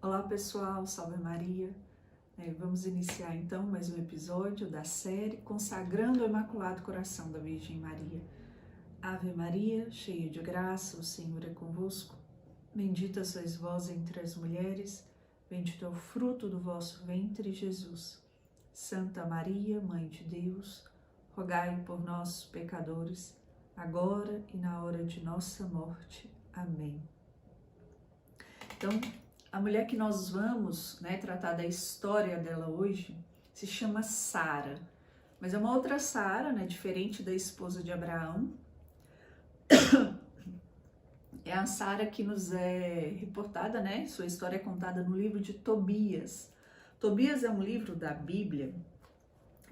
Olá pessoal, salve Maria. Vamos iniciar então mais um episódio da série Consagrando o Imaculado Coração da Virgem Maria. Ave Maria, cheia de graça, o Senhor é convosco. Bendita sois vós entre as mulheres, bendito é o fruto do vosso ventre, Jesus. Santa Maria, Mãe de Deus, rogai por nós, pecadores, agora e na hora de nossa morte. Amém. Então, a mulher que nós vamos tratar da história dela hoje se chama Sara, mas é uma outra Sara, diferente da esposa de Abraão. É a Sara que nos é reportada, sua história é contada no livro de Tobias. Tobias é um livro da Bíblia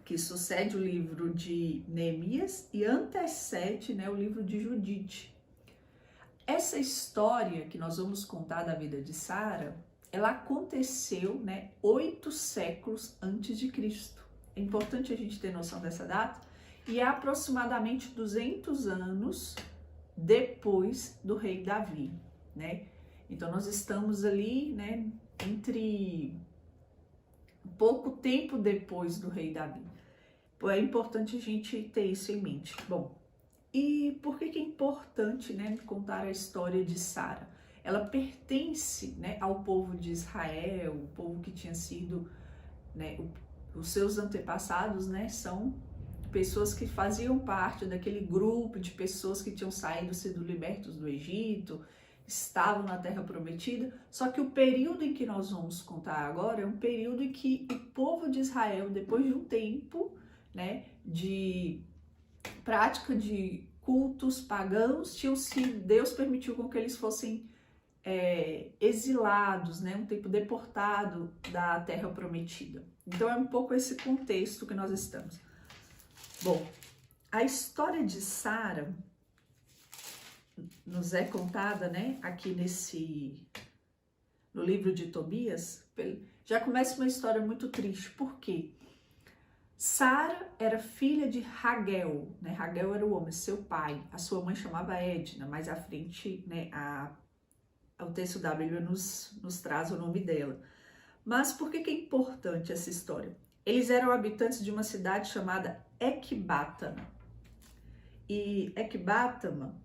que sucede o livro de Neemias e antecede o livro de Judite. Essa história que nós vamos contar da vida de Sara, ela aconteceu 8 séculos antes de Cristo. É importante a gente ter noção dessa data, e é aproximadamente 200 anos depois do rei Davi, Então nós estamos ali, entre pouco tempo depois do rei Davi. É importante a gente ter isso em mente. Bom, e por que é importante contar a história de Sara? Ela pertence ao povo de Israel, o povo que tinha sido, os seus antepassados são pessoas que faziam parte daquele grupo de pessoas que tinham sido libertos do Egito, estavam na Terra Prometida. Só que o período em que nós vamos contar agora é um período em que o povo de Israel, depois de um tempo de prática de cultos pagãos, Deus permitiu com que eles fossem exilados, um tempo deportado da Terra Prometida. Então é um pouco esse contexto que nós estamos. Bom, a história de Sara nos é contada, aqui no livro de Tobias. Já começa uma história muito triste. Por quê? Sara era filha de Raguel, Raguel era o homem, seu pai. A sua mãe chamava Edna, mais à frente, o texto da Bíblia nos traz o nome dela. Mas por que é importante essa história? Eles eram habitantes de uma cidade chamada Ecbátana. E Ecbátana,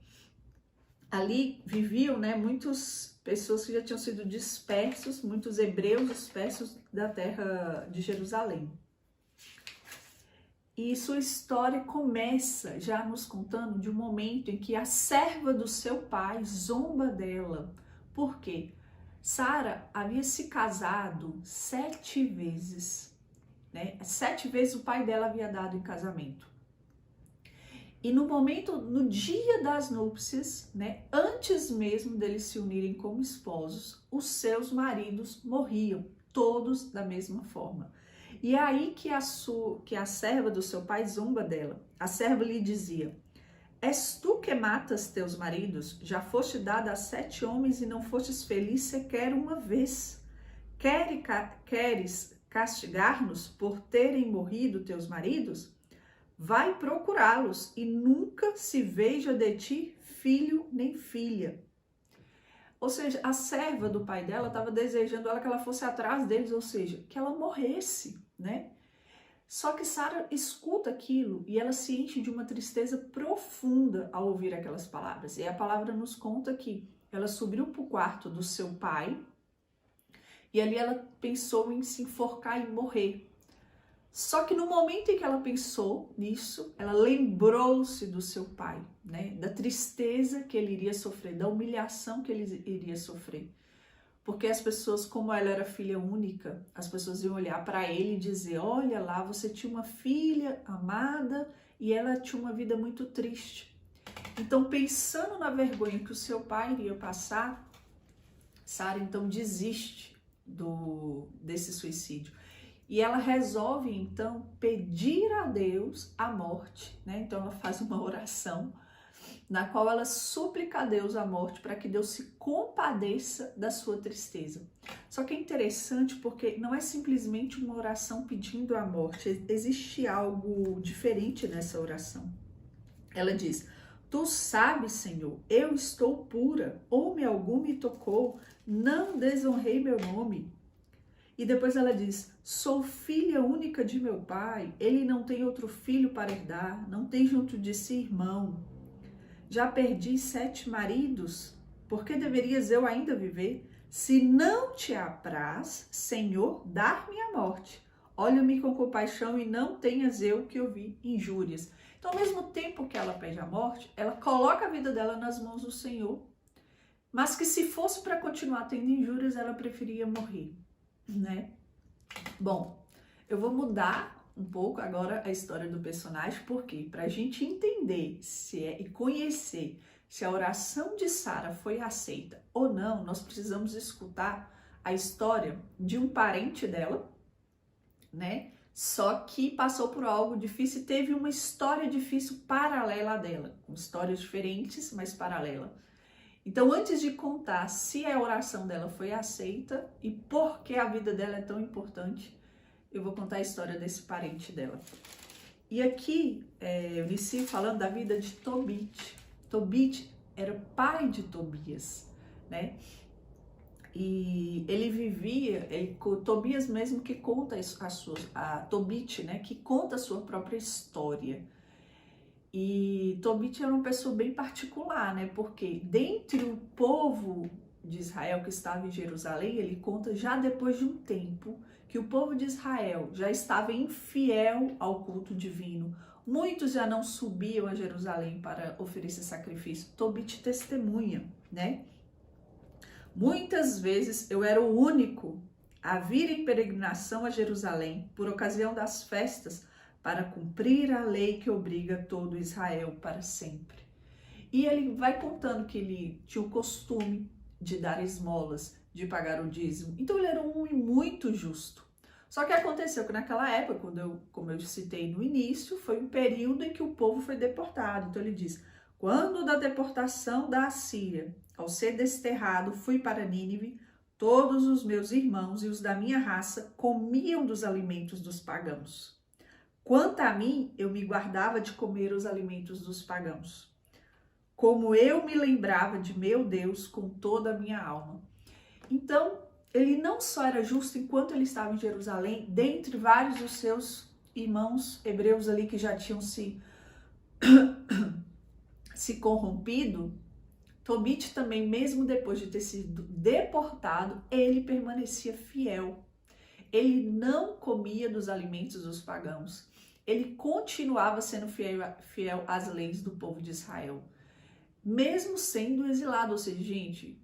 ali viviam muitas pessoas que já tinham sido dispersos, muitos hebreus dispersos da terra de Jerusalém. E sua história começa já nos contando de um momento em que a serva do seu pai zomba dela. Por quê? Sara havia se casado 7 vezes. 7 vezes o pai dela havia dado em casamento. E no dia das núpcias, antes mesmo deles se unirem como esposos, os seus maridos morriam, todos da mesma forma. E é aí que a serva do seu pai zomba dela. A serva lhe dizia: és tu que matas teus maridos? Já foste dada a 7 homens e não fostes feliz sequer uma vez. Queres castigar-nos por terem morrido teus maridos? Vai procurá-los e nunca se veja de ti filho nem filha. Ou seja, a serva do pai dela estava desejando que ela fosse atrás deles, ou seja, que ela morresse, Só que Sara escuta aquilo e ela se enche de uma tristeza profunda ao ouvir aquelas palavras. E a palavra nos conta que ela subiu para o quarto do seu pai e ali ela pensou em se enforcar e morrer. Só que no momento em que ela pensou nisso, ela lembrou-se do seu pai, da tristeza que ele iria sofrer, da humilhação que ele iria sofrer. Porque as pessoas, como ela era filha única, as pessoas iam olhar para ele e dizer: olha lá, você tinha uma filha amada e ela tinha uma vida muito triste. Então, pensando na vergonha que o seu pai iria passar, Sara então desiste desse suicídio. E ela resolve então pedir a Deus a morte, Então ela faz uma oração na qual ela suplica a Deus a morte para que Deus se compadeça da sua tristeza. Só que é interessante porque não é simplesmente uma oração pedindo a morte, existe algo diferente nessa oração. Ela diz: Tu sabes, Senhor, eu estou pura, homem algum me tocou, não desonrei meu nome. E depois ela diz, sou filha única de meu pai, ele não tem outro filho para herdar, não tem junto de si irmão. Já perdi 7 maridos, por que deverias eu ainda viver? Se não te apraz, Senhor, dar-me a morte. Olha-me com compaixão e não tenhas eu que ouvir injúrias. Então, ao mesmo tempo que ela pede a morte, ela coloca a vida dela nas mãos do Senhor, mas que se fosse para continuar tendo injúrias, ela preferia morrer, né? Bom, eu vou mudar um pouco agora a história do personagem, porque para a gente entender e conhecer se a oração de Sara foi aceita ou não, nós precisamos escutar a história de um parente dela, né? Só que passou por algo difícil e teve uma história difícil paralela dela, com histórias diferentes, mas paralela. Então, antes de contar se a oração dela foi aceita e por que a vida dela é tão importante, eu vou contar a história desse parente dela. E aqui, eu inicio falando da vida de Tobit. Tobit era pai de Tobias, né? E ele vivia, Tobias mesmo que conta a Tobit, né? Que conta a sua própria história. E Tobit era uma pessoa bem particular, né? Porque dentre o povo de Israel que estava em Jerusalém, ele conta já depois de um tempo que o povo de Israel já estava infiel ao culto divino. Muitos já não subiam a Jerusalém para oferecer sacrifício. Tobit testemunha, né? Muitas vezes eu era o único a vir em peregrinação a Jerusalém por ocasião das festas para cumprir a lei que obriga todo Israel para sempre. E ele vai contando que ele tinha o costume de dar esmolas, de pagar o dízimo. Então ele era um homem muito justo. Só que aconteceu que naquela época, como eu citei no início, foi um período em que o povo foi deportado. Então ele diz, quando da deportação da Assíria, ao ser desterrado, fui para Nínive, todos os meus irmãos e os da minha raça comiam dos alimentos dos pagãos. Quanto a mim, eu me guardava de comer os alimentos dos pagãos. Como eu me lembrava de meu Deus com toda a minha alma. Então, ele não só era justo enquanto ele estava em Jerusalém, dentre vários dos seus irmãos hebreus ali que já tinham se corrompido, Tobit também, mesmo depois de ter sido deportado, ele permanecia fiel. Ele não comia dos alimentos dos pagãos. Ele continuava sendo fiel às leis do povo de Israel, mesmo sendo exilado. Ou seja, gente,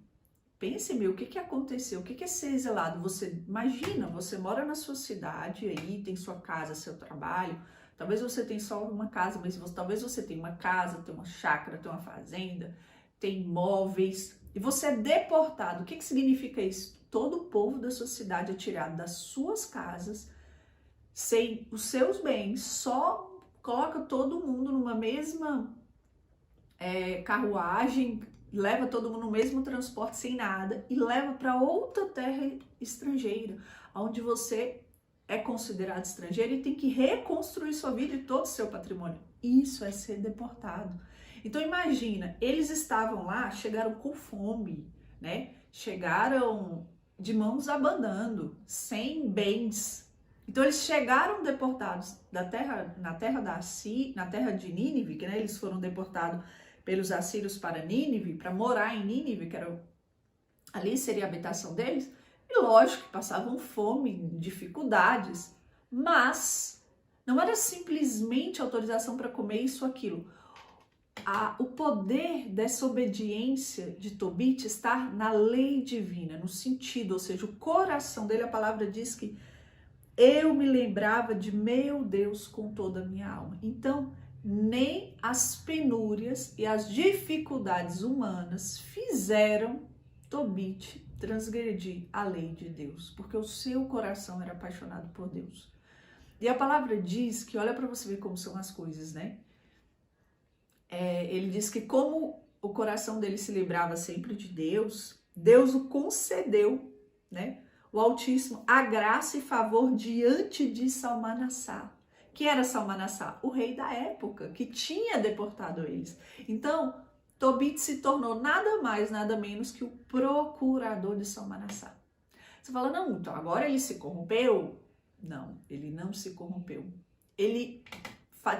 pense-me, o que aconteceu? O que é ser exilado? Você imagina, você mora na sua cidade, aí tem sua casa, seu trabalho. Talvez você tenha só uma casa, mas talvez você tenha uma casa, tem uma chácara, tem uma fazenda, tem imóveis, e você é deportado. O que significa isso? Todo o povo da sua cidade é tirado das suas casas, sem os seus bens, só coloca todo mundo numa mesma carruagem, leva todo mundo no mesmo transporte sem nada e leva para outra terra estrangeira, onde você é considerado estrangeiro e tem que reconstruir sua vida e todo o seu patrimônio. Isso é ser deportado. Então imagina, eles estavam lá, chegaram com fome, né? Chegaram de mãos abanando, sem bens. Então eles chegaram deportados na terra de Nínive, que né, eles foram deportados pelos assírios para Nínive, para morar em Nínive, que ali seria a habitação deles. E lógico que passavam fome, dificuldades, mas não era simplesmente autorização para comer isso ou aquilo. O poder dessa obediência de Tobit está na lei divina, no sentido, ou seja, o coração dele, a palavra diz que eu me lembrava de meu Deus com toda a minha alma. Então, nem as penúrias e as dificuldades humanas fizeram Tobit transgredir a lei de Deus, porque o seu coração era apaixonado por Deus. E a palavra diz que, olha para você ver como são as coisas, né? Ele diz que como o coração dele se lembrava sempre de Deus, Deus o concedeu, né? O Altíssimo, a graça e favor diante de Salmanassar, que era Salmanassar? O rei da época, que tinha deportado eles. Então, Tobit se tornou nada mais, nada menos que o procurador de Salmanassar. Você fala, não, então agora ele se corrompeu? Não, ele não se corrompeu. Ele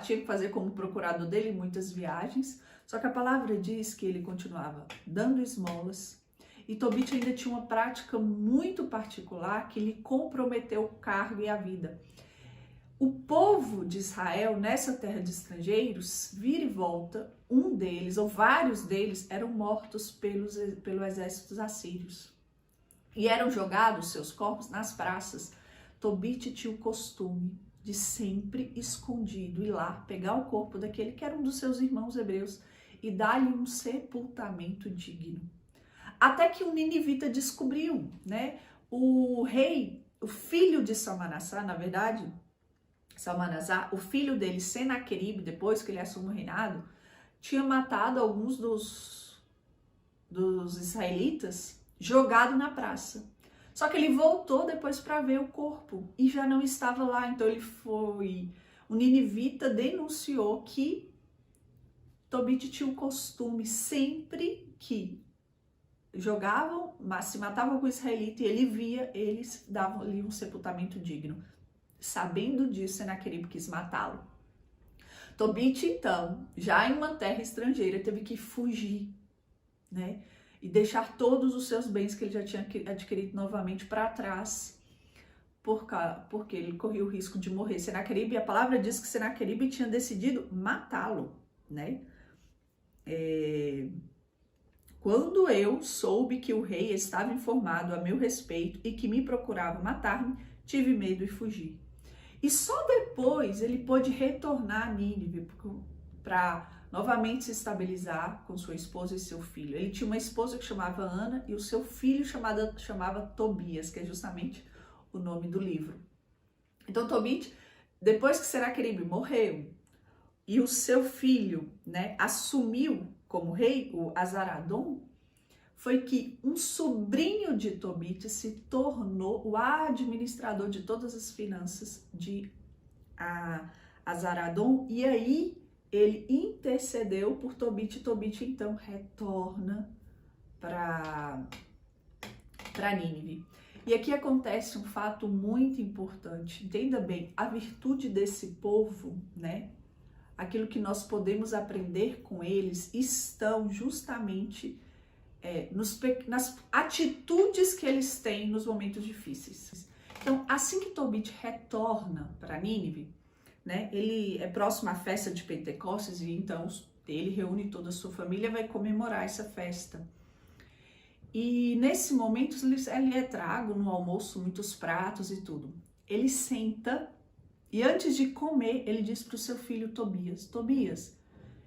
tinha que fazer como procurador dele muitas viagens, só que a palavra diz que ele continuava dando esmolas, e Tobit ainda tinha uma prática muito particular que lhe comprometeu o cargo e a vida. O povo de Israel, nessa terra de estrangeiros, vira e volta, um deles, ou vários deles, eram mortos pelo exército assírios. E eram jogados seus corpos nas praças. Tobit tinha o costume de sempre escondido ir lá, pegar o corpo daquele que era um dos seus irmãos hebreus e dar-lhe um sepultamento digno. Até que um ninivita descobriu, né? O rei, o filho de Salmanassar, na verdade, Salmanasar, o filho dele, Senaqueribe, depois que ele assumiu o reinado, tinha matado alguns dos israelitas jogado na praça. Só que ele voltou depois para ver o corpo e já não estava lá. Então ele foi... O ninivita denunciou que Tobit tinha o costume, sempre que jogavam, mas se matavam com o israelita e ele via, eles davam-lhe um sepultamento digno. Sabendo disso, Senaqueribe quis matá-lo. Tobit, então, já em uma terra estrangeira, teve que fugir, né? E deixar todos os seus bens que ele já tinha adquirido novamente para trás, porque ele corria o risco de morrer. Senaqueribe, a palavra diz que Senaqueribe tinha decidido matá-lo, né? Quando eu soube que o rei estava informado a meu respeito e que me procurava matar-me, tive medo e fugi. E só depois ele pôde retornar a Nínive para novamente se estabilizar com sua esposa e seu filho. Ele tinha uma esposa que chamava Ana e o seu filho chamava Tobias, que é justamente o nome do livro. Então Tobit, depois que Senaqueribe morreu e o seu filho, né, assumiu como rei, o Azaradon, foi que um sobrinho de Tobit se tornou o administrador de todas as finanças de Azaradon, e aí ele intercedeu por Tobit, e Tobit então retorna para Nínive. E aqui acontece um fato muito importante, entenda bem, a virtude desse povo, né? Aquilo que nós podemos aprender com eles estão justamente nas atitudes que eles têm nos momentos difíceis. Então, assim que Tobit retorna para Nínive, né, ele é próximo à festa de Pentecostes e então ele reúne toda a sua família e vai comemorar essa festa. E nesse momento ele é trago no almoço muitos pratos e tudo. Ele senta e antes de comer ele diz para o seu filho Tobias: Tobias,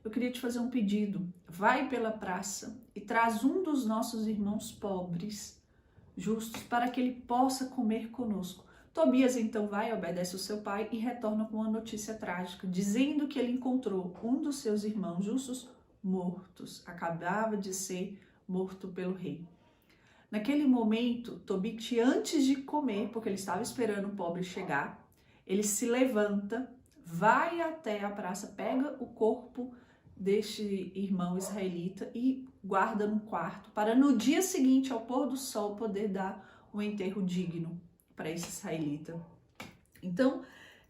eu queria te fazer um pedido. Vai pela praça e traz um dos nossos irmãos pobres, justos, para que ele possa comer conosco. Tobias então vai, obedece o seu pai e retorna com uma notícia trágica, dizendo que ele encontrou um dos seus irmãos justos mortos. Acabava de ser morto pelo rei. Naquele momento, Tobit, antes de comer, porque ele estava esperando o pobre chegar, ele se levanta, vai até a praça, pega o corpo deste irmão israelita e guarda no quarto, para no dia seguinte, ao pôr do sol, poder dar um enterro digno para esse israelita. Então,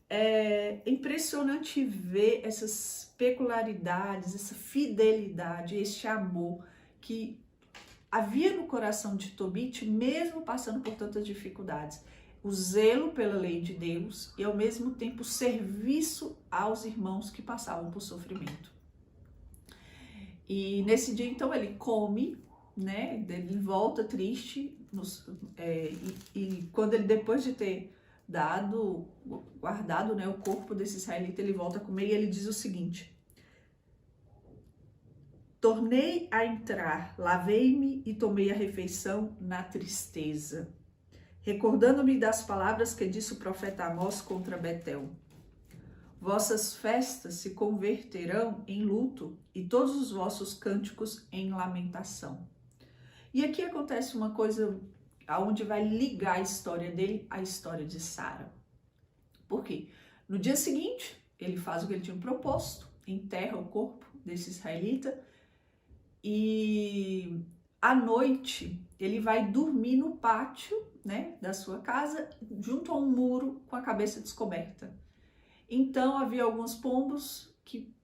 é impressionante ver essas peculiaridades, essa fidelidade, este amor que havia no coração de Tobit, mesmo passando por tantas dificuldades. O zelo pela lei de Deus e, ao mesmo tempo, o serviço aos irmãos que passavam por sofrimento. E nesse dia, então, ele come, né? Ele volta triste, e quando ele, depois de ter guardado, né, o corpo desse israelita, ele volta a comer e ele diz o seguinte: tornei a entrar, lavei-me e tomei a refeição na tristeza, recordando-me das palavras que disse o profeta Amós contra Betel. Vossas festas se converterão em luto e todos os vossos cânticos em lamentação. E aqui acontece uma coisa aonde vai ligar a história dele à história de Sara. Por quê? No dia seguinte, ele faz o que ele tinha proposto, enterra o corpo desse israelita e à noite ele vai dormir no pátio, né, da sua casa, junto a um muro com a cabeça descoberta. Então havia alguns pombos que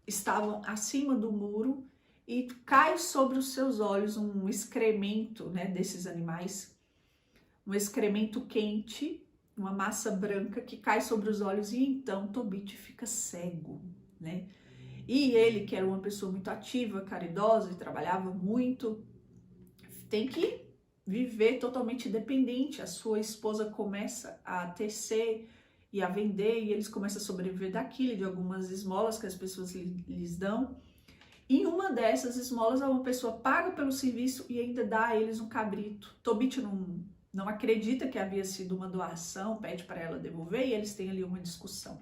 estavam acima do muro e cai sobre os seus olhos um excremento, né, desses animais, um excremento quente, uma massa branca que cai sobre os olhos e então Tobit fica cego, né? E ele, que era uma pessoa muito ativa, caridosa e trabalhava muito, tem que viver totalmente dependente. A sua esposa começa a tecer e a vender e eles começam a sobreviver daquilo, de algumas esmolas que as pessoas lhes dão. E uma dessas esmolas, uma pessoa paga pelo serviço e ainda dá a eles um cabrito. Tobit não acredita que havia sido uma doação, pede para ela devolver e eles têm ali uma discussão.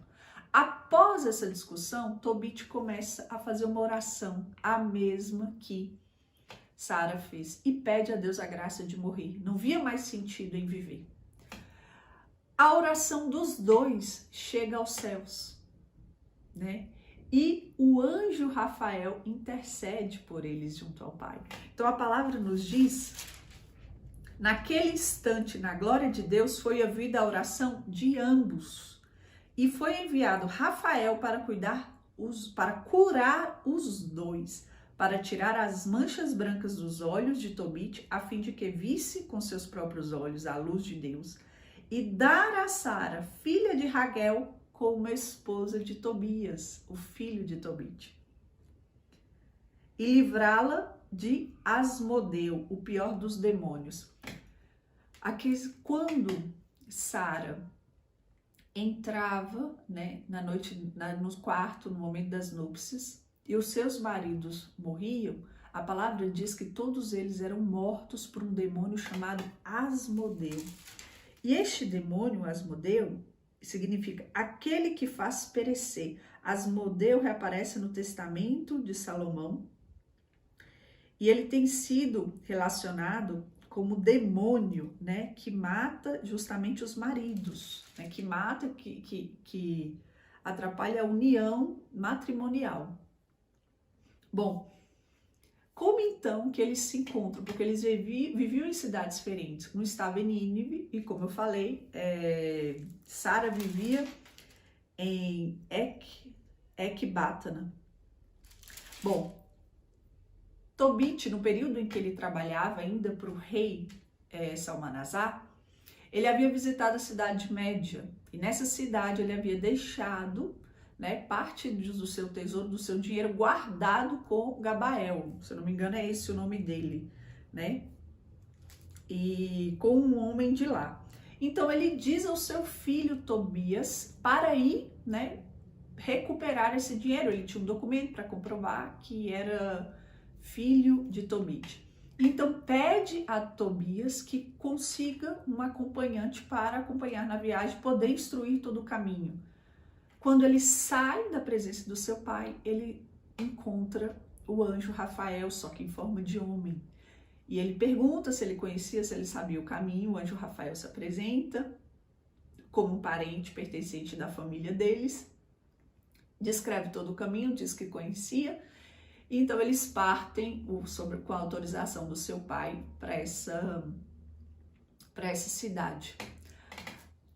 Após essa discussão, Tobit começa a fazer uma oração, a mesma que Sara fez, e pede a Deus a graça de morrer. Não via mais sentido em viver. A oração dos dois chega aos céus, né? E o anjo Rafael intercede por eles junto ao Pai. Então a palavra nos diz, naquele instante, na glória de Deus, foi ouvida a oração de ambos. E foi enviado Rafael para curar os dois, para tirar as manchas brancas dos olhos de Tobit, a fim de que visse com seus próprios olhos a luz de Deus, e dar a Sara, filha de Raguel, como esposa de Tobias, o filho de Tobit, e livrá-la de Asmodeu, o pior dos demônios. Aqui, quando Sara entrava, né, na noite, no quarto, no momento das núpcias, e os seus maridos morriam, a palavra diz que todos eles eram mortos por um demônio chamado Asmodeu. E este demônio, Asmodeu, significa aquele que faz perecer. Asmodeu reaparece no Testamento de Salomão e ele tem sido relacionado como demônio, né, que mata justamente os maridos, né, que mata, que atrapalha a união matrimonial. Bom, como então que eles se encontram? Porque eles viviam em cidades diferentes. Um estava em Nínive e, como eu falei, Sara vivia em Ecbatana. Bom, Tobit, no período em que ele trabalhava ainda para o rei Salmanasar, ele havia visitado a cidade média e nessa cidade ele havia deixado, né, parte do seu tesouro, do seu dinheiro guardado com Gabael, se eu não me engano é esse o nome dele, né, e com um homem de lá. Então ele diz ao seu filho Tobias para ir, né, recuperar esse dinheiro. Ele tinha um documento para comprovar que era filho de Tobit. Então pede a Tobias que consiga um acompanhante para acompanhar na viagem, poder instruir todo o caminho. Quando ele sai da presença do seu pai, ele encontra o anjo Rafael, só que em forma de homem. E ele pergunta se ele conhecia, se ele sabia o caminho. O anjo Rafael se apresenta como um parente pertencente da família deles, descreve todo o caminho, diz que conhecia. Então eles partem com a autorização do seu pai para essa cidade.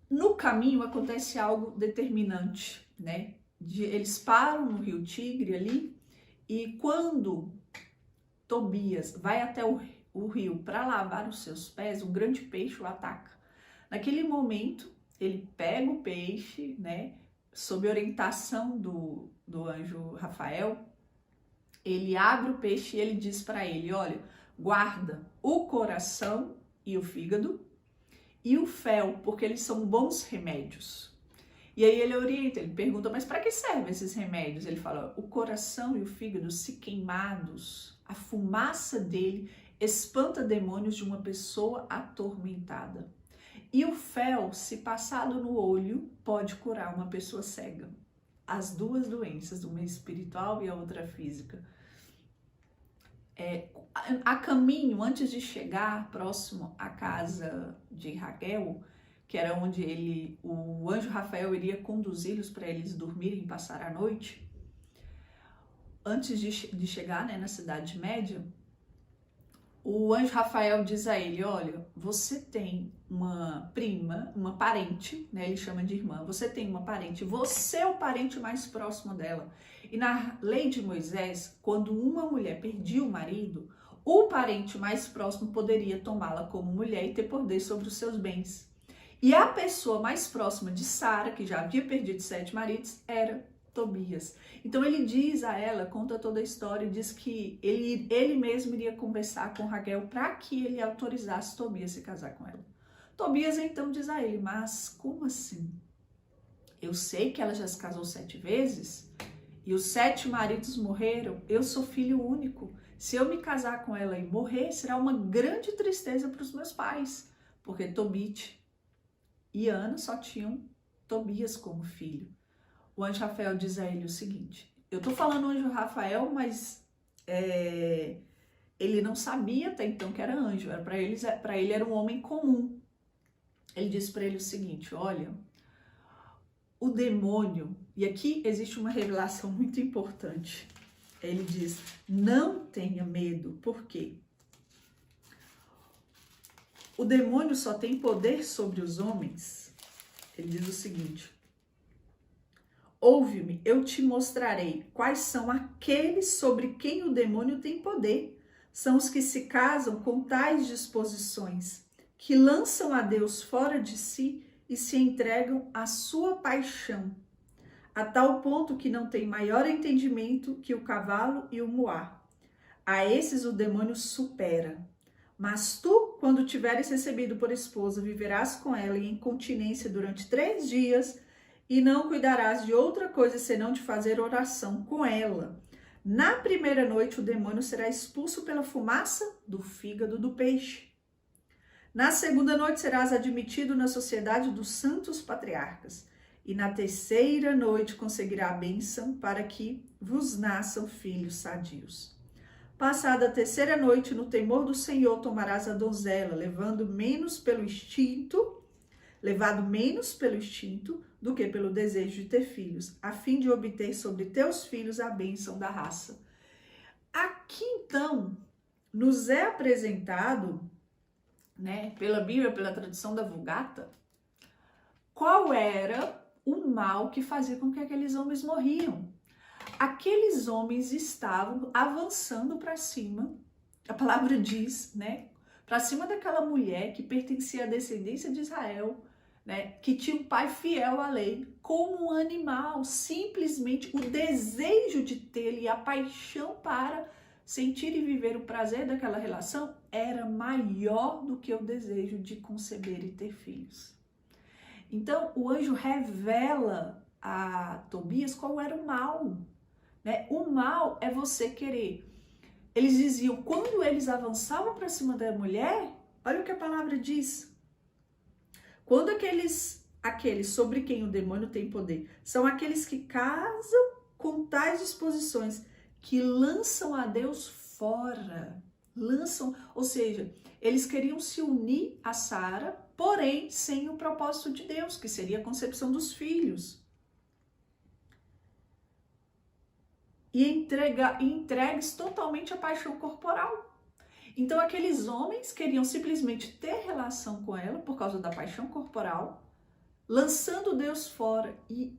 No caminho acontece algo determinante, né? Eles param no rio Tigre ali e quando Tobias vai até o rio para lavar os seus pés, um grande peixe o ataca. Naquele momento ele pega o peixe, né? Sob orientação do anjo Rafael, ele abre o peixe e ele diz para ele, olha, guarda o coração e o fígado e o fel, porque eles são bons remédios. E aí ele orienta, ele pergunta, mas para que servem esses remédios? Ele fala, o coração e o fígado, se queimados, a fumaça dele espanta demônios de uma pessoa atormentada. E o fel, se passado no olho, pode curar uma pessoa cega. As duas doenças, uma espiritual e a outra física. A caminho, antes de chegar próximo à casa de Raguel, que era onde o anjo Rafael iria conduzi-los para eles dormirem e passar a noite, antes de chegar, né, na Cidade Média, o anjo Rafael diz a ele, olha, você tem uma prima, uma parente, né, ele chama de irmã, você tem uma parente, você é o parente mais próximo dela. E na lei de Moisés, quando uma mulher perdia o marido, o parente mais próximo poderia tomá-la como mulher e ter poder sobre os seus bens. E a pessoa mais próxima de Sara, que já havia perdido 7 maridos, era Tobias. Então ele diz a ela, conta toda a história, diz que ele mesmo iria conversar com Raquel para que ele autorizasse Tobias a se casar com ela. Tobias então diz a ele, mas como assim? Eu sei que ela já se casou 7 vezes e os 7 maridos morreram, eu sou filho único. Se eu me casar com ela e morrer, será uma grande tristeza para os meus pais, porque Tobit e Ana só tinham Tobias como filho. O anjo Rafael diz a ele o seguinte, eu tô falando anjo Rafael, mas ele não sabia até então que era anjo, para ele era um homem comum. Ele diz para ele o seguinte, olha, o demônio, e aqui existe uma revelação muito importante, ele diz, não tenha medo, por quê? O demônio só tem poder sobre os homens, ele diz o seguinte, ouve-me, eu te mostrarei quais são aqueles sobre quem o demônio tem poder. São os que se casam com tais disposições, que lançam a Deus fora de si e se entregam à sua paixão, a tal ponto que não tem maior entendimento que o cavalo e o muar. A esses o demônio supera. Mas tu, quando tiveres recebido por esposa, viverás com ela em incontinência durante 3 dias, e não cuidarás de outra coisa senão de fazer oração com ela. Na primeira noite o demônio será expulso pela fumaça do fígado do peixe. Na segunda noite serás admitido na sociedade dos santos patriarcas. E na terceira noite conseguirá a bênção para que vos nasçam filhos sadios. Passada a terceira noite, no temor do Senhor, tomarás a donzela, levado menos pelo instinto do que pelo desejo de ter filhos, a fim de obter sobre teus filhos a bênção da raça. Aqui, então, nos é apresentado, né, pela Bíblia, pela tradução da Vulgata, qual era o mal que fazia com que aqueles homens morriam. Aqueles homens estavam avançando para cima, a palavra diz, né, para cima daquela mulher que pertencia à descendência de Israel, né, que tinha um pai fiel à lei, como um animal, simplesmente o desejo de ter e a paixão para sentir e viver o prazer daquela relação era maior do que o desejo de conceber e ter filhos. Então, o anjo revela a Tobias qual era o mal, né? O mal é você querer. Eles diziam, quando eles avançavam para cima da mulher, olha o que a palavra diz. Quando aqueles sobre quem o demônio tem poder, são aqueles que casam com tais disposições, que lançam a Deus fora, ou seja, eles queriam se unir a Sara, porém sem o propósito de Deus, que seria a concepção dos filhos. E entregues totalmente à paixão corporal. Então aqueles homens queriam simplesmente ter relação com ela por causa da paixão corporal, lançando Deus fora. E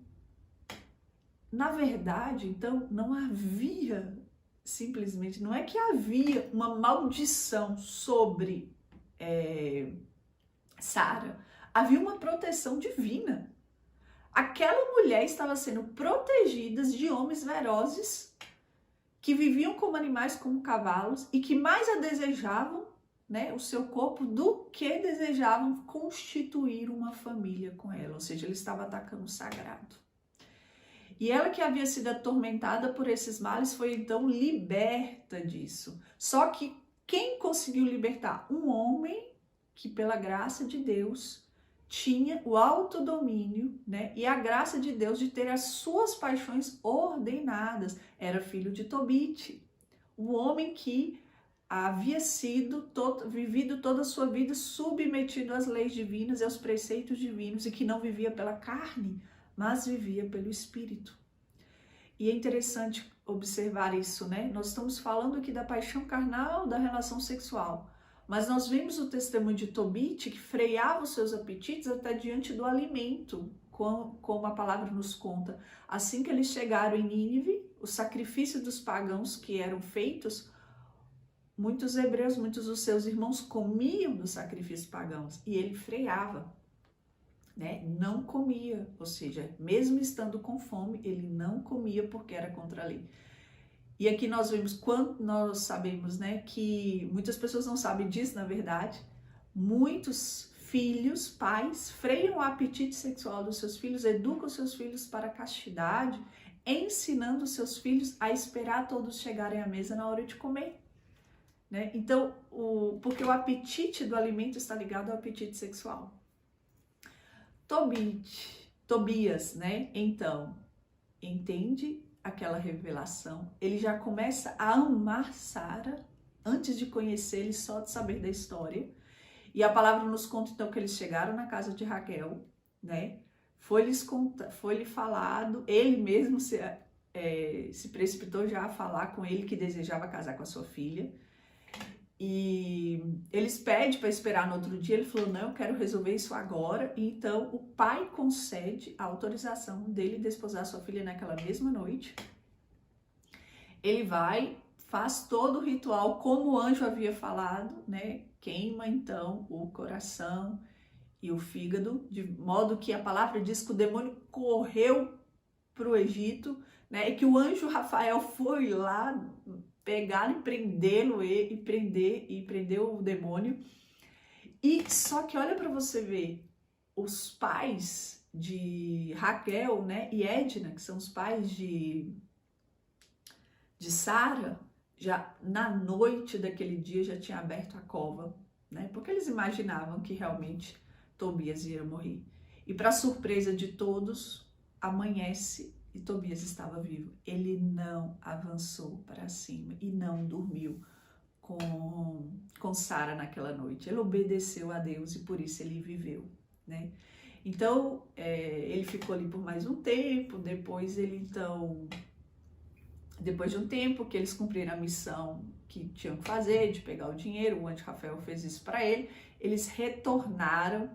na verdade, então, não havia simplesmente, não é que havia uma maldição sobre Sara, havia uma proteção divina. Aquela mulher estava sendo protegida de homens velozes que viviam como animais, como cavalos, e que mais a desejavam, né, o seu corpo, do que desejavam constituir uma família com ela. Ou seja, ele estava atacando o sagrado. E ela, que havia sido atormentada por esses males, foi então liberta disso. Só que quem conseguiu libertar? Um homem que, pela graça de Deus, tinha o autodomínio, né, e a graça de Deus de ter as suas paixões ordenadas. Era filho de Tobit, o homem que havia vivido toda a sua vida submetido às leis divinas e aos preceitos divinos, e que não vivia pela carne, mas vivia pelo Espírito. E é interessante observar isso, né? Nós estamos falando aqui da paixão carnal, da relação sexual, mas nós vimos o testemunho de Tobit, que freava os seus apetites até diante do alimento, como a palavra nos conta. Assim que eles chegaram em Nínive, o sacrifício dos pagãos que eram feitos, muitos hebreus, muitos dos seus irmãos comiam dos sacrifícios pagãos, e ele freava, né? Não comia, ou seja, mesmo estando com fome, ele não comia porque era contra a lei. E aqui nós vemos, quando nós sabemos, né, que muitas pessoas não sabem disso, na verdade, muitos filhos, pais, freiam o apetite sexual dos seus filhos, educam seus filhos para a castidade, ensinando seus filhos a esperar todos chegarem à mesa na hora de comer, né? Então, porque o apetite do alimento está ligado ao apetite sexual. Tobias, né? Então, entende aquela revelação. Ele já começa a amar Sara antes de conhecer ele, só de saber da história. E a palavra nos conta então que eles chegaram na casa de Raquel, né? Foi-lhe falado, ele mesmo se precipitou já a falar com ele que desejava casar com a sua filha. E eles pedem para esperar no outro dia, ele falou, não, eu quero resolver isso agora. E então o pai concede a autorização dele desposar sua filha naquela mesma noite. Ele vai, faz todo o ritual como o anjo havia falado, né? Queima então o coração e o fígado, de modo que a palavra diz que o demônio correu para o Egito, né? E que o anjo Rafael foi lá pegar e prendê-lo e prender o demônio. E só que olha para você ver, os pais de Raquel, né, e Edna, que são os pais de Sara, já na noite daquele dia já tinha aberto a cova, né? Porque eles imaginavam que realmente Tobias ia morrer. E para surpresa de todos, amanhece e Tobias estava vivo. Ele não avançou para cima e não dormiu com Sara naquela noite. Ele obedeceu a Deus e por isso ele viveu, né? Então, ele ficou ali por mais um tempo. Depois de um tempo que eles cumpriram a missão que tinham que fazer, de pegar o dinheiro, o anjo Rafael fez isso para ele, eles retornaram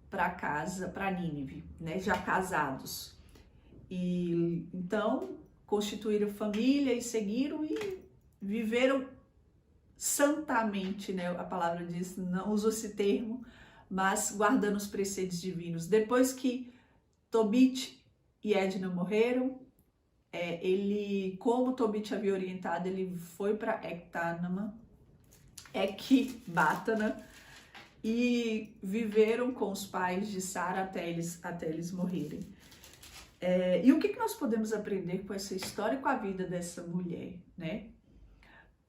para casa, para Nínive, né? Já casados. E então constituíram família e seguiram e viveram santamente, né? A palavra diz, não usa esse termo, mas guardando os preceitos divinos. Depois que Tobit e Edna morreram, como Tobit havia orientado, ele foi para Ecbatana, e viveram com os pais de Sara até eles morrerem. E o que nós podemos aprender com essa história e com a vida dessa mulher, né?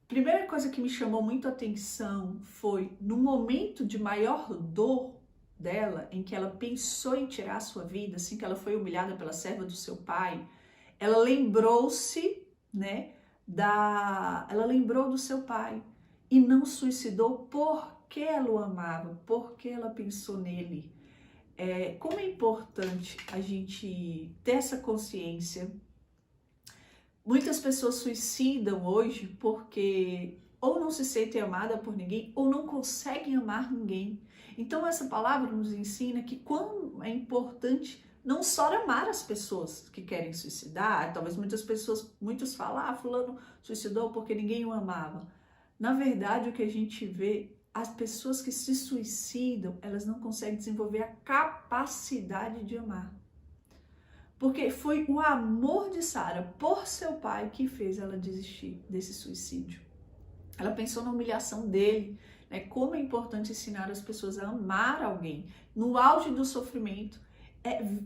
Primeira coisa que me chamou muito a atenção foi no momento de maior dor dela, em que ela pensou em tirar a sua vida, assim que ela foi humilhada pela serva do seu pai, ela lembrou-se, né, ela lembrou do seu pai e não suicidou porque ela o amava, porque ela pensou nele. Como é importante a gente ter essa consciência. Muitas pessoas suicidam hoje porque ou não se sentem amadas por ninguém ou não conseguem amar ninguém. Então essa palavra nos ensina que quão é importante não só amar as pessoas que querem suicidar. Talvez muitos falam, fulano suicidou porque ninguém o amava. Na verdade, o que a gente vê, as pessoas que se suicidam, elas não conseguem desenvolver a capacidade de amar. Porque foi o amor de Sara por seu pai que fez ela desistir desse suicídio. Ela pensou na humilhação dele, né? Como é importante ensinar as pessoas a amar alguém. No auge do sofrimento,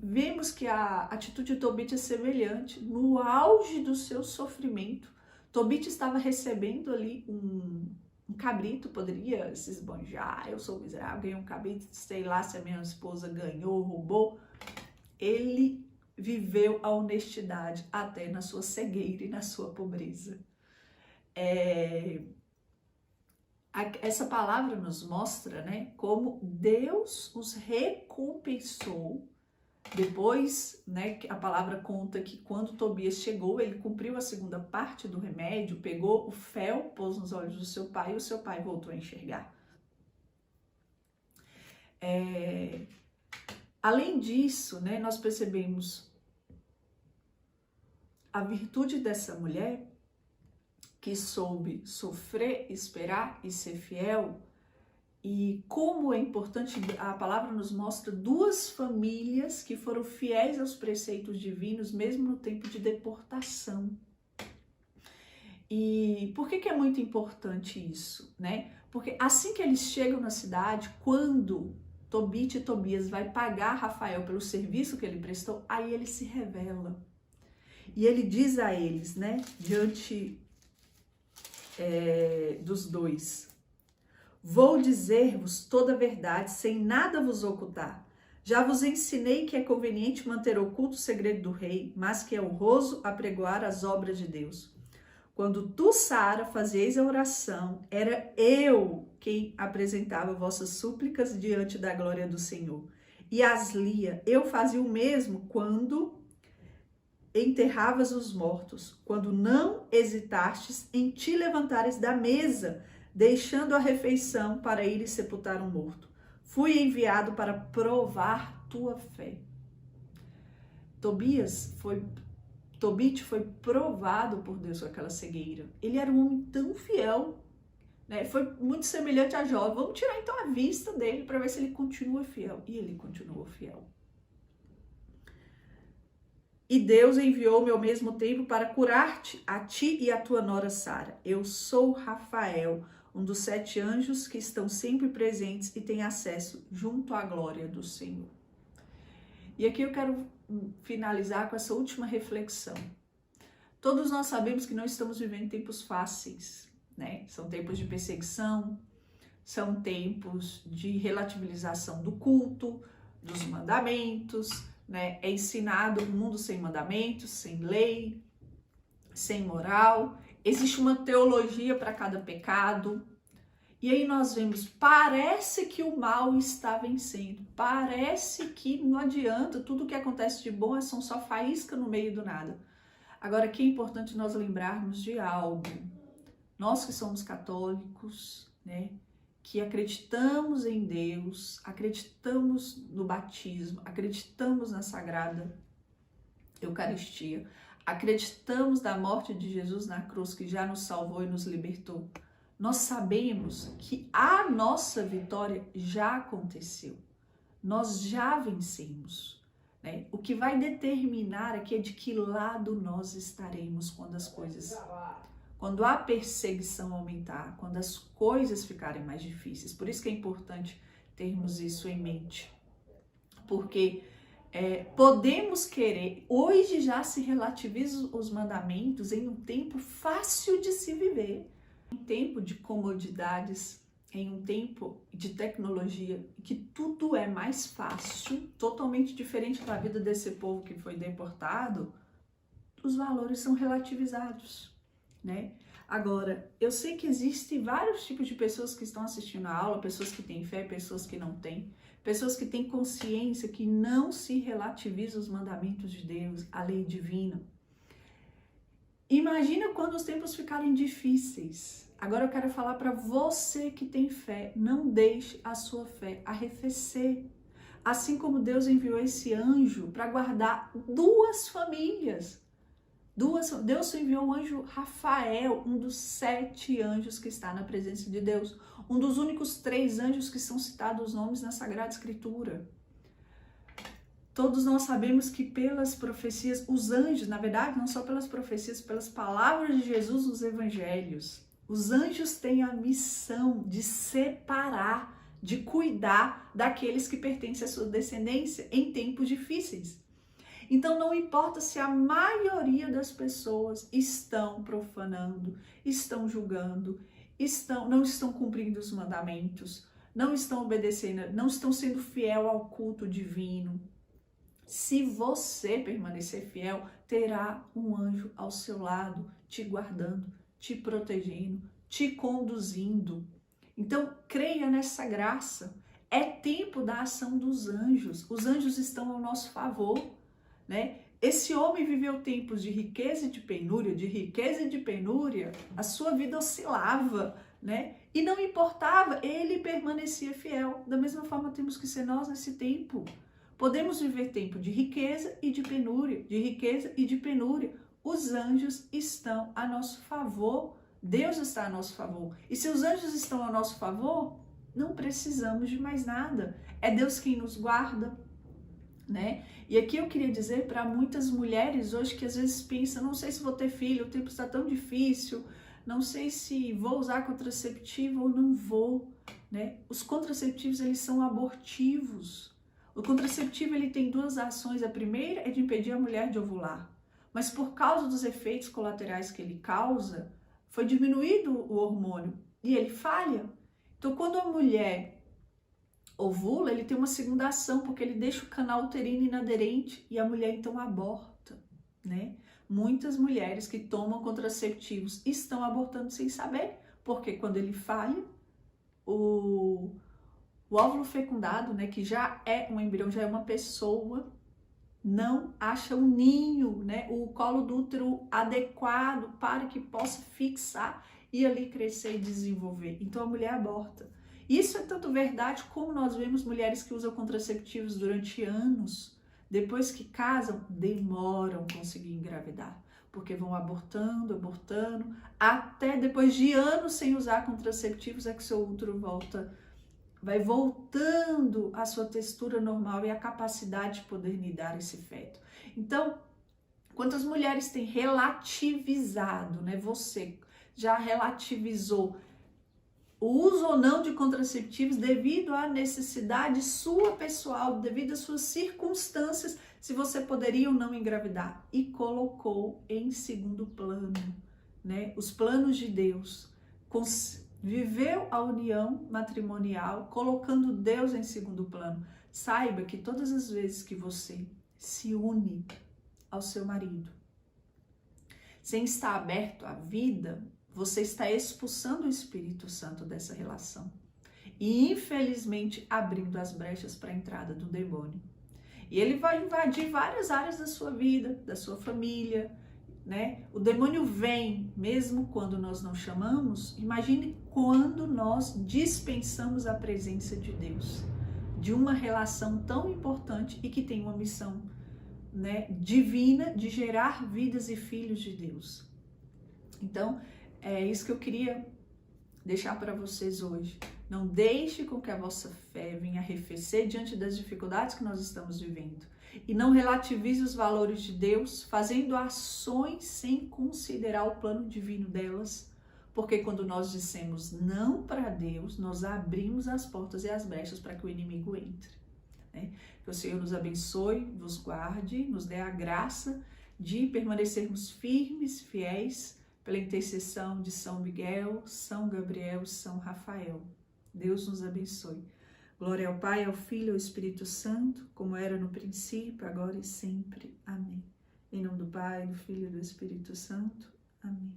vemos que a atitude de Tobit é semelhante. No auge do seu sofrimento, Tobit estava recebendo ali um cabrito, poderia se esbanjar, eu sou miserável, ganhei um cabrito, sei lá se a minha esposa ganhou, roubou. Ele viveu a honestidade até na sua cegueira e na sua pobreza. essa palavra nos mostra, né, como Deus os recompensou. Depois, né, a palavra conta que quando Tobias chegou, ele cumpriu a segunda parte do remédio, pegou o fel, pôs nos olhos do seu pai e o seu pai voltou a enxergar. Além disso, né, nós percebemos a virtude dessa mulher que soube sofrer, esperar e ser fiel, e como é importante, a palavra nos mostra duas famílias que foram fiéis aos preceitos divinos, mesmo no tempo de deportação. E por que é muito importante isso, né? Porque assim que eles chegam na cidade, quando Tobit e Tobias vai pagar Rafael pelo serviço que ele prestou, aí ele se revela. E ele diz a eles, né, diante dos dois: vou dizer-vos toda a verdade, sem nada vos ocultar. Já vos ensinei que é conveniente manter oculto o segredo do rei, mas que é honroso apregoar as obras de Deus. Quando tu, Sara, fazieis a oração, era eu quem apresentava vossas súplicas diante da glória do Senhor. E Aslia, eu fazia o mesmo quando enterravas os mortos, quando não hesitastes em te levantares da mesa, deixando a refeição para ir sepultar um morto. Fui enviado para provar tua fé. Tobit foi provado por Deus com aquela cegueira. Ele era um homem tão fiel, né? Foi muito semelhante a Jó. Vamos tirar então a vista dele para ver se ele continua fiel. E ele continuou fiel. E Deus enviou-me ao mesmo tempo para curar-te, a ti e a tua nora Sara. Eu sou Rafael, um dos 7 anjos que estão sempre presentes e têm acesso junto à glória do Senhor. E aqui eu quero finalizar com essa última reflexão. Todos nós sabemos que não estamos vivendo tempos fáceis, né? São tempos de perseguição, são tempos de relativização do culto, dos mandamentos, né? É ensinado um mundo sem mandamentos, sem lei, sem moral. Existe uma teologia para cada pecado. E aí nós vemos, parece que o mal está vencendo. Parece que não adianta, tudo que acontece de bom são só faísca no meio do nada. Agora, que é importante nós lembrarmos de algo. Nós que somos católicos, né? Que acreditamos em Deus, acreditamos no batismo, acreditamos na Sagrada Eucaristia, acreditamos na morte de Jesus na cruz, que já nos salvou e nos libertou. Nós sabemos que a nossa vitória já aconteceu, nós já vencemos, né? O que vai determinar aqui é de que lado nós estaremos quando a perseguição aumentar, quando as coisas ficarem mais difíceis. Por isso que é importante termos isso em mente. Porque podemos querer, hoje já se relativiza os mandamentos em um tempo fácil de se viver, em um tempo de comodidades, em um tempo de tecnologia, que tudo é mais fácil, totalmente diferente da vida desse povo que foi deportado, os valores são relativizados, né? Agora, eu sei que existem vários tipos de pessoas que estão assistindo a aula, pessoas que têm fé, pessoas que não têm, pessoas que têm consciência que não se relativiza os mandamentos de Deus, a lei divina. Imagina quando os tempos ficarem difíceis. Agora eu quero falar para você que tem fé, não deixe a sua fé arrefecer. Assim como Deus enviou esse anjo para guardar duas famílias. Deus enviou o anjo Rafael, um dos 7 anjos que está na presença de Deus. Um dos únicos 3 anjos que são citados os nomes na Sagrada Escritura. Todos nós sabemos que pelas profecias, os anjos, na verdade, não só pelas profecias, pelas palavras de Jesus nos evangelhos, os anjos têm a missão de separar, de cuidar daqueles que pertencem à sua descendência em tempos difíceis. Então não importa se a maioria das pessoas estão profanando, estão julgando, não estão cumprindo os mandamentos, não estão obedecendo, não estão sendo fiel ao culto divino. Se você permanecer fiel, terá um anjo ao seu lado, te guardando, te protegendo, te conduzindo. Então, creia nessa graça. É tempo da ação dos anjos. Os anjos estão ao nosso favor, né? Esse homem viveu tempos de riqueza e de penúria, a sua vida oscilava, né? E não importava, ele permanecia fiel. Da mesma forma temos que ser nós nesse tempo. Podemos viver tempo de riqueza e de penúria, de riqueza e de penúria. Os anjos estão a nosso favor. Deus está a nosso favor. E se os anjos estão a nosso favor, não precisamos de mais nada. É Deus quem nos guarda, né? E aqui eu queria dizer para muitas mulheres hoje que às vezes pensam, não sei se vou ter filho, o tempo está tão difícil, não sei se vou usar contraceptivo ou não vou, né? Os contraceptivos, eles são abortivos. O contraceptivo, ele tem duas ações. A primeira é de impedir a mulher de ovular, mas por causa dos efeitos colaterais que ele causa, foi diminuído o hormônio e ele falha. Então, quando a mulher ovula, ele tem uma segunda ação, porque ele deixa o canal uterino inaderente e a mulher então aborta, né? Muitas mulheres que tomam contraceptivos estão abortando sem saber, porque quando ele falha, o óvulo fecundado, né, que já é um embrião, já é uma pessoa, não acha um ninho, né, o colo do útero adequado para que possa fixar e ali crescer e desenvolver. Então a mulher aborta. Isso é tanto verdade como nós vemos mulheres que usam contraceptivos durante anos, depois que casam, demoram a conseguir engravidar, porque vão abortando, até depois de anos sem usar contraceptivos é que seu útero vai voltando à sua textura normal e a capacidade de poder dar esse feto. Então, quantas mulheres têm relativizado, né? Você já relativizou o uso ou não de contraceptivos devido à necessidade sua pessoal, devido às suas circunstâncias, se você poderia ou não engravidar, e colocou em segundo plano, né? Os planos de Deus. Viveu a união matrimonial, colocando Deus em segundo plano. Saiba que todas as vezes que você se une ao seu marido, sem estar aberto à vida, você está expulsando o Espírito Santo dessa relação. E, infelizmente, abrindo as brechas para a entrada do demônio. E ele vai invadir várias áreas da sua vida, da sua família, né? O demônio vem, mesmo quando nós não chamamos. Imagine quando nós dispensamos a presença de Deus, de uma relação tão importante e que tem uma missão, né, divina de gerar vidas e filhos de Deus. Então, é isso que eu queria deixar para vocês hoje. Não deixe com que a vossa fé venha arrefecer diante das dificuldades que nós estamos vivendo. E não relativize os valores de Deus, fazendo ações sem considerar o plano divino delas. Porque quando nós dissemos não para Deus, nós abrimos as portas e as brechas para que o inimigo entre, né? Que o Senhor nos abençoe, nos guarde, nos dê a graça de permanecermos firmes, fiéis, pela intercessão de São Miguel, São Gabriel, São Rafael. Deus nos abençoe. Glória ao Pai, ao Filho e ao Espírito Santo, como era no princípio, agora e sempre. Amém. Em nome do Pai, do Filho e do Espírito Santo. Amém.